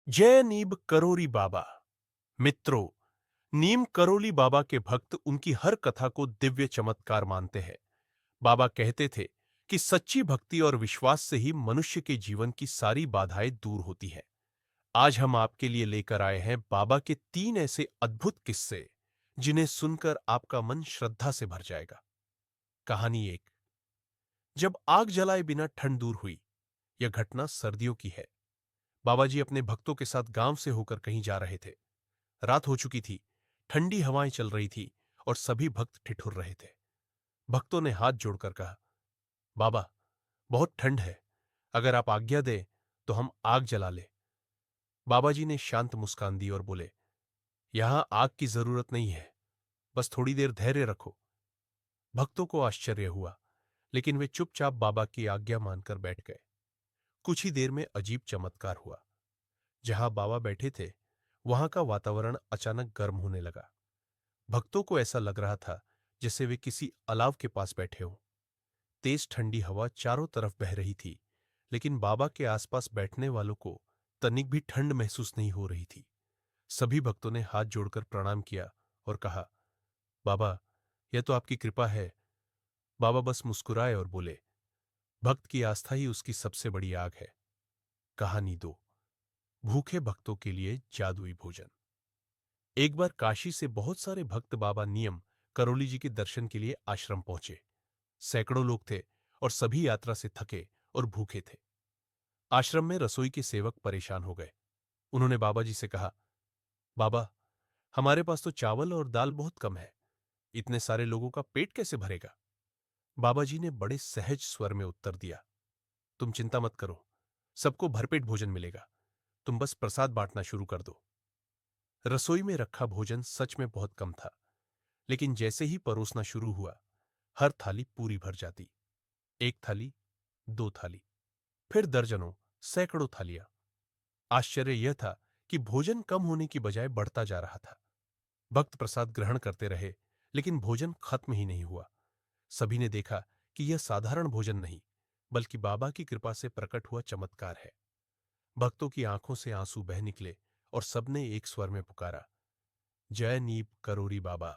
जय नीम करोली बाबा। मित्रों, नीम करोली बाबा के भक्त उनकी हर कथा को दिव्य चमत्कार मानते हैं। बाबा कहते थे कि सच्ची भक्ति और विश्वास से ही मनुष्य के जीवन की सारी बाधाएं दूर होती हैं। आज हम आपके लिए लेकर आए हैं बाबा के 3 ऐसे अद्भुत किस्से जिन्हें सुनकर आपका मन श्रद्धा से भर जाएगा। कहानी 1। जब आग जलाए बिना ठंड दूर हुई। यह घटना सर्दियों की है। बाबा जी अपने भक्तों के साथ गांव से होकर कहीं जा रहे थे। रात हो चुकी थी, ठंडी हवाएं चल रही थी और सभी भक्त ठिठुर रहे थे। भक्तों ने हाथ जोड़कर कहा, बाबा, बहुत ठंड है, अगर आप आज्ञा दें तो हम आग जला ले। बाबा जी ने शांत मुस्कान दी और बोले, यहां आग की जरूरत नहीं है, बस थोड़ी देर धैर्य रखो। भक्तों को आश्चर्य हुआ, लेकिन वे चुपचाप बाबा की आज्ञा मानकर बैठ गए। कुछ ही देर में अजीब चमत्कार हुआ। जहां बाबा बैठे थे, वहां का वातावरण अचानक गर्म होने लगा। भक्तों को ऐसा लग रहा था जैसे वे किसी अलाव के पास बैठे हों। तेज ठंडी हवा चारों तरफ बह रही थी, लेकिन बाबा के आसपास बैठने वालों को तनिक भी ठंड महसूस नहीं हो रही थी। सभी भक्तों ने हाथ जोड़कर प्रणाम किया और कहा, बाबा, यह तो आपकी कृपा है। बाबा बस मुस्कुराए और बोले, भक्त की आस्था ही उसकी सबसे बड़ी आग है। कहानी 2। भूखे भक्तों के लिए जादुई भोजन। एक बार काशी से बहुत सारे भक्त बाबा नियम करोली जी के दर्शन के लिए आश्रम पहुंचे। सैकड़ों लोग थे और सभी यात्रा से थके और भूखे थे। आश्रम में रसोई के सेवक परेशान हो गए। उन्होंने बाबा जी से कहा, बाबा, हमारे पास तो चावल और दाल बहुत कम है, इतने सारे लोगों का पेट कैसे भरेगा? बाबा जी ने बड़े सहज स्वर में उत्तर दिया, तुम चिंता मत करो, सबको भरपेट भोजन मिलेगा, तुम बस प्रसाद बांटना शुरू कर दो। रसोई में रखा भोजन सच में बहुत कम था, लेकिन जैसे ही परोसना शुरू हुआ, हर थाली पूरी भर जाती। एक थाली, 2 थाली, फिर दर्जनों, सैकड़ों थालियां। आश्चर्य यह था कि भोजन कम होने की बजाय बढ़ता जा रहा था। भक्त प्रसाद ग्रहण करते रहे, लेकिन भोजन खत्म ही नहीं हुआ। सभी ने देखा कि यह साधारण भोजन नहीं, बल्कि बाबा की कृपा से प्रकट हुआ चमत्कार है। भक्तों की आंखों से आंसू बह निकले और सबने एक स्वर में पुकारा, जय नीब करोरी बाबा।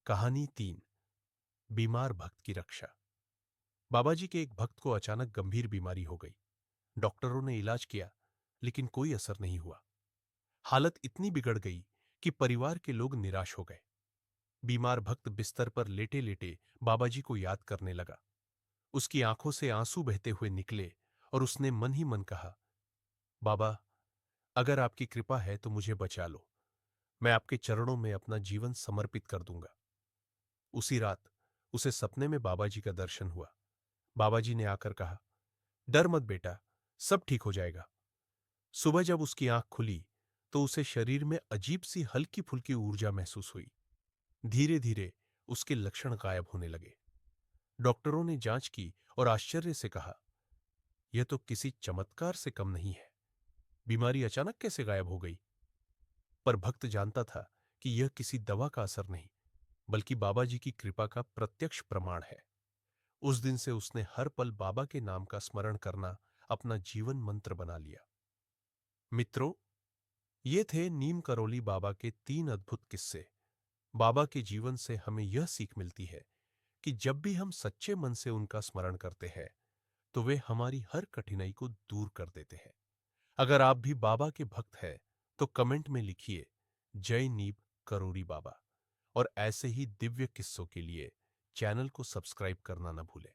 कहानी 3। बीमार भक्त की रक्षा। बाबा जी के एक भक्त को अचानक गंभीर बीमारी हो गई। डॉक्टरों ने इलाज किया, लेकिन कोई असर नहीं हुआ। हालत इतनी बिगड़ गई कि परिवार के लोग निराश हो गए। बीमार भक्त बिस्तर पर लेटे लेटे बाबा जी को याद करने लगा। उसकी आंखों से आंसू बहते हुए निकले और उसने मन ही मन कहा, बाबा, अगर आपकी कृपा है तो मुझे बचा लो, मैं आपके चरणों में अपना जीवन समर्पित कर दूंगा। उसी रात उसे सपने में बाबा जी का दर्शन हुआ। बाबा जी ने आकर कहा, डर मत बेटा, सब ठीक हो जाएगा। सुबह जब उसकी आंख खुली तो उसे शरीर में अजीब सी हल्की फुल्की ऊर्जा महसूस हुई। धीरे धीरे उसके लक्षण गायब होने लगे। डॉक्टरों ने जांच की और आश्चर्य से कहा, यह तो किसी चमत्कार से कम नहीं है। बीमारी अचानक कैसे गायब हो गई? पर भक्त जानता था कि यह किसी दवा का असर नहीं, बल्कि बाबा जी की कृपा का प्रत्यक्ष प्रमाण है। उस दिन से उसने हर पल बाबा के नाम का स्मरण करना अपना जीवन मंत्र बना लिया। मित्रों, ये थे नीम करोली बाबा के 3 अद्भुत किस्से। बाबा के जीवन से हमें यह सीख मिलती है कि जब भी हम सच्चे मन से उनका स्मरण करते हैं, तो वे हमारी हर कठिनाई को दूर कर देते हैं। अगर आप भी बाबा के भक्त हैं, तो कमेंट में लिखिए, जय नीब करोरी बाबा। और ऐसे ही दिव्य किस्सों के लिए चैनल को सब्सक्राइब करना न भूलें।